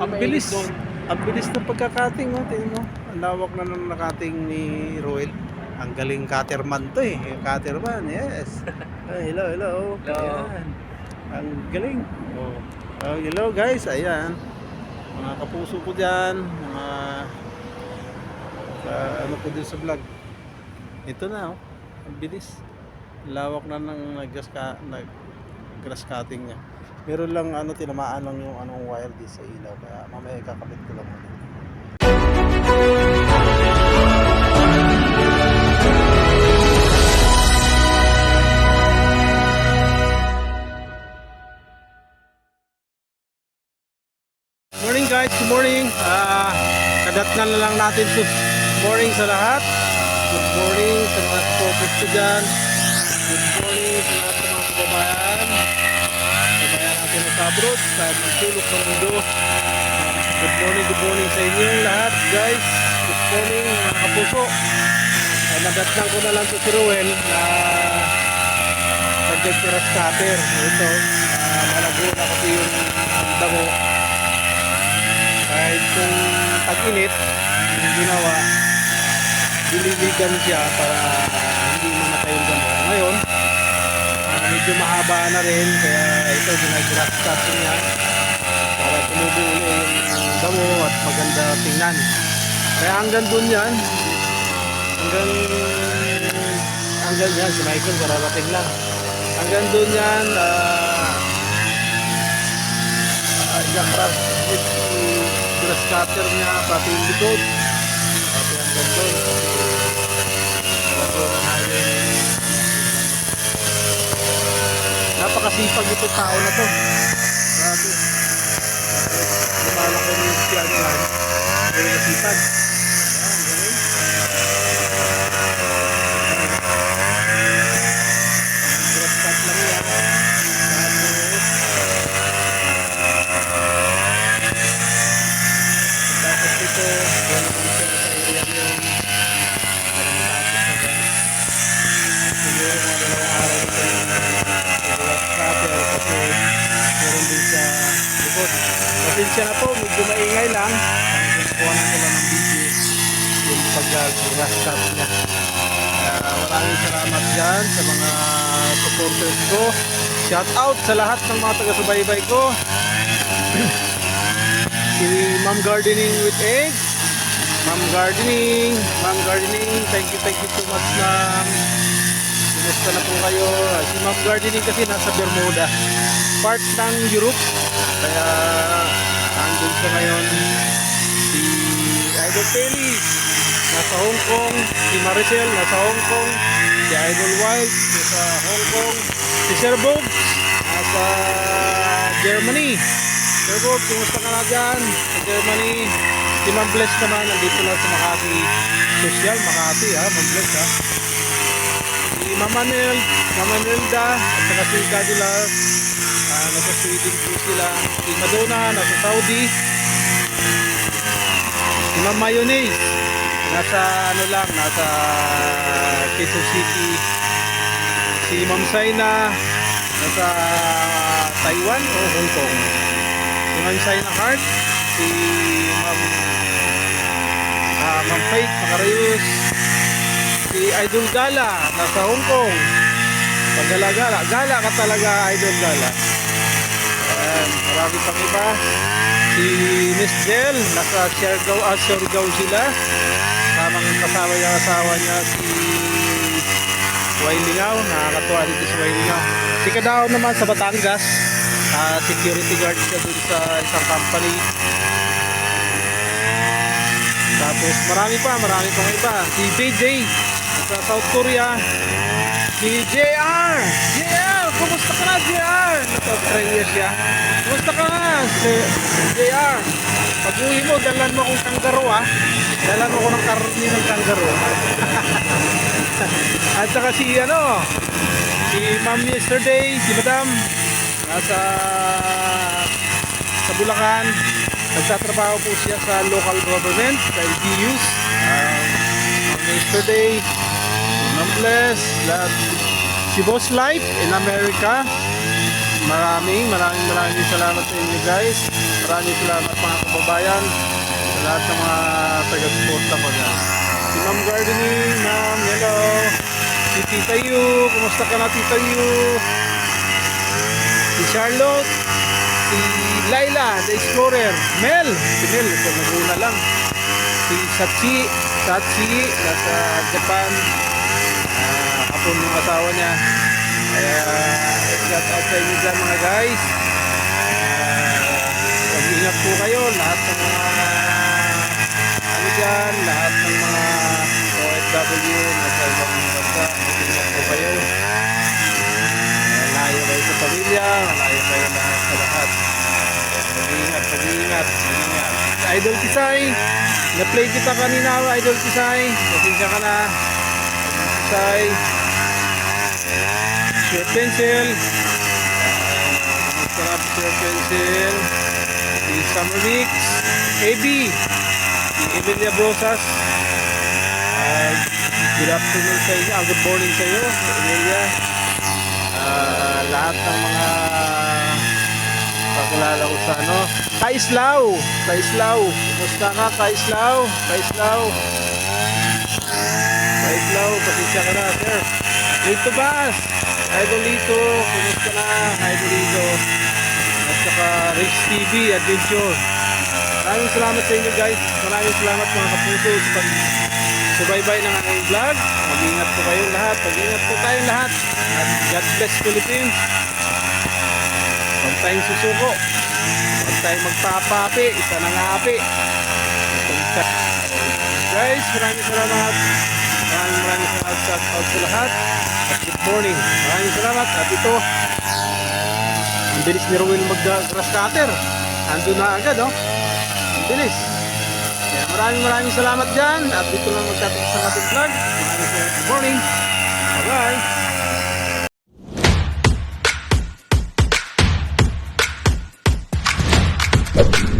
Ang bilis. Ang bilis ng pagkakating, oh. Tingnan mo. Ang lawak na ng nakating ni Roel. Ang galing caterman to eh. Caterman, yes. Ay, hello, hello. Hello. Ayan. Ang galing. Oh. Hello guys, ayan. Mga kapuso ko dyan. Mga ano ko din sa vlog. Ito na, oh. Ang bilis. Lawak na ng grass cutting niya. Meron lang tinamaan lang yung wire di sa ilaw, kaya mamaya kakabit ko lang ulit. Morning guys, good morning. Kadatnan na lang natin to. Good morning sa lahat. Good morning sa mga focus ko dyan. Good morning sa lahat ng mga kababayan. Kababayan natin sa abroad, sa sulok ng mundo. Good morning sa inyo lahat guys. Good morning mga kapuso. Nadatnan ko na lang to si Ruel na pag-grass cutter. Ito, malago na kasi yung damo. Kahit kung tag-init, yung ginawa, dililigan siya para hindi mamatay yung damo. Ngayon, medyo mahaba na rin, kaya ito ginag-grass cut niya para tumubo ulit yung damo at maganda tingnan. Kaya hanggang dun yan, hanggang yan, si Michael kararating lang. Hanggang dun yan, grass cutter niya, pati yung likod, pati ang gandun. Napakasipag itong tao na to. Grabe. Lumalaki rin yung siya niya. Very masipag. Ayan, galing. Grass cut lang yan. Tapos ito, gano'n ko siya sa area yun. Siguro mga dalawang araw ito yung grass cutter kasi meron din sa likod. Pasensya na po, medyo maingay lang. Nakuha na sila ng video yung pag-grass cut niya. Maraming salamat dyan sa mga supporters ko. Shout out sa lahat ng mga taga-subaybay ko. Si Ma'am Gardening with Egg, Ma'am Gardening, thank you so much ma'am. Kumusta na po kayo? Si Ma'am Gardening kasi nasa Bermuda, part ng Europe, kaya nandun siya ngayon. Si Idol Pelly nasa Hong Kong, si Maricel nasa Hong Kong, si Idol White nasa Hong Kong, si Sir Bob nasa Germany. Sir Bob, kumusta ka na dyan sa Germany? Si Ma'am Bless naman, nandito na sa Makati Social, Makati ha, Ma'am Bless ha. Si Mama Nelda, at saka si Daddy Love, nasa Sweden po sila. Si Madonna, nasa Saudi. Si Ma'am Mayonnaise, nasa nasa Quezon City. Si Ma'am Saina, nasa Taiwan o Hong Kong. Si Ma'am Saina Heart, si Ma'am Faith Macarayos, si Idol Gala nasa Hong Kong. Pagala-gala, gala ka talaga Idol Gala. Marami pang iba. Si Miss Jel nasa Siargao sila. Kasama yung asawa niya si Wailingaw, nakakatuwa dito si Wailingaw. Si Kadao naman sa Batangas, security guard siya dun sa isang company. Tapos marami pang iba. Si JJ sa South Korea. Si JR, kumusta ka na JR? Nasa-Australia siya. Kumusta ka na JR? Pag-uwi mo, dalan mo akong kanggaro dalan mo ko ng karni ng kanggaro. At saka si Ma'am yesterday, si Madam nasa Bulacan. Nagtatrabaho po siya sa local government, sa LGUs. Yesterday, Ma'am Bless, si Boss Life in America. Maraming salamat sa inyo guys. Maraming salamat mga kababayan, sa lahat ng mga taga-suporta ko dyan. Si Ma'am Gardening, Ma'am, hello. Si Tita Yu, kumusta ka na Tita Yu? Si Charlotte, si Laila, the Explorer, Mel, si Mel, ito naguna lang. Si Satsi, nasa Japan, kapon yung asawa niya. Kaya, shout out sa inyo dyan mga guys. Mag-ingat po kayo, lahat ng mga ano dyan, lahat ng mga OFW, nasa ibang bansa, mag-ingat po kayo. Malayo kayo sa pamilya, malayo kayo lahat sa lahat. Mag-ingat, mag-ingat, mag-ingat. Idol Tisay, na-play kita kanina, Idol Tisay. Pasensya ka na. Idol Tisay. Short Pencil. Sarap Short Pencil. Si Summer Mix. AB. Si Evelia Brosas. Good afternoon sa inyo. Good morning sa iyo, Evelia. Lahat ng mga kakilala ko sa ano. Kaislaw. Kaislaw. Kumusta ka, Kaislaw? Kaislaw. Kaislaw. Pasensya ka na, sir. Lito Bas. Idol Lito. Kumusta na, Idol Lito? At saka Rich TV Adventure. Maraming salamat sa inyo guys. Maraming salamat mga kapuso sa pag-subaybay ng aking vlog. Mag-ingat po kayong lahat. Mag-ingat po tayong lahat. At God bless Philippines. Huwag tayong susuko. Huwag tayong magpapapi. Isa na nga api. Guys, maraming salamat. Maraming salamat shout out sa lahat. At good morning. Maraming salamat. At ito, ang bilis ni Rowell mag-grass cutter. Ando na agad, oh. Ang bilis. Kaya maraming salamat dyan. At dito lang magtatapos sa ating vlog. Maraming salamat. Good morning. Bye-bye.